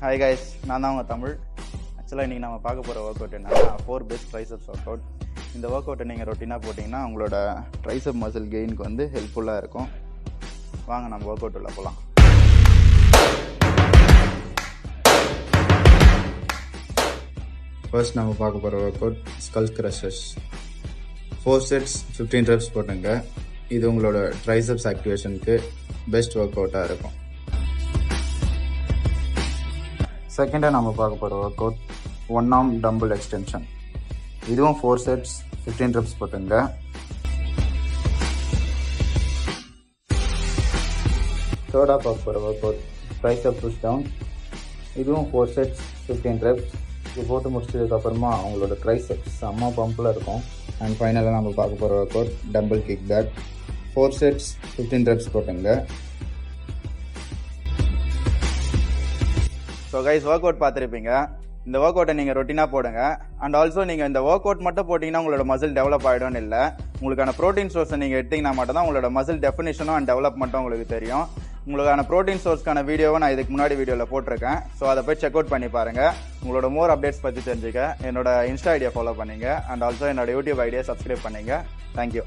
Hi guys, நான் தான் உங்கள் தமிழ். ஆக்சுவலாக இன்றைக்கி நம்ம பார்க்க போகிற ஒர்க் அவுட் என்னன்னா 4 பெஸ்ட் ட்ரைசப்ஸ் ஒர்க் அவுட். இந்த ஒர்க் அவுட்டை நீங்கள் ரொட்டீனாக போட்டிங்கன்னா உங்களோட ட்ரைசப் மசில் கெயினுக்கு வந்து ஹெல்ப்ஃபுல்லாக இருக்கும். வாங்க நம்ம ஒர்க் அவுட் உள்ள போகலாம். ஃபர்ஸ்ட் நம்ம பார்க்க போகிற work out skull crushers. 4 sets 15 reps போட்டுங்க. இது உங்களோட ட்ரைசப்ஸ் ஆக்டிவேஷனுக்கு பெஸ்ட் ஒர்க் அவுட்டாக இருக்கும். செகண்டாக நம்ம பார்க்க போகிற work out 1 arm dumbbell extension. இதுவும் 4 sets 15 reps போட்டுங்க. தேர்டாக பார்க்க போகிற work out tricep push down. இதுவும் 4 sets 15 reps. இது போட்டு முடிச்சதுக்கப்புறமா அவங்களோட ட்ரைசப்ஸ் செம்ம பம்பில் இருக்கும். அண்ட் ஃபைனலாக நம்ம பார்க்க போகிற work out dumbbell kick back. 4 sets 15 reps போட்டுங்க. ஸோ கைஸ், ஒர்க் அவுட் பார்த்துருப்பீங்க. இந்த ஒர்க் அவுட்டை நீங்கள் ரொட்டீனாக போடுங்க. அண்ட் ஆல்சோ நீங்கள் இந்த ஒர்க் அவுட் மட்டும் போட்டிங்கன்னா உங்களோட மசில் டெவலப் ஆகிடும்னு இல்லை. உங்களுக்கான ப்ரோட்டீன் சோர்ஸை நீங்கள் எடுத்திங்கன்னா மட்டும் தான் உங்களோட மசில் டெஃபினிஷனும் அண்ட் டெவலப்மெண்ட்டும் உங்களுக்கு தெரியும். உங்களுக்கான ப்ரோட்டீன் சோர்ஸ்க்கான வீடியோவை நான் இதுக்கு முன்னாடி வீடியோவில் போட்டிருக்கேன். ஸோ அதை போய் செக் அவுட் பண்ணி பாருங்கள். உங்களோட மோர் அப்டேட்ஸ் பற்றி தெரிஞ்சுக்க என்னோட இன்ஸ்டா ஐடியா ஃபாலோ பண்ணிங்க. அண்ட் ஆல்சோ என்னோட யூடியூப் ஐடியா சப்ஸ்கிரைப் பண்ணிங்க. தேங்க்யூ.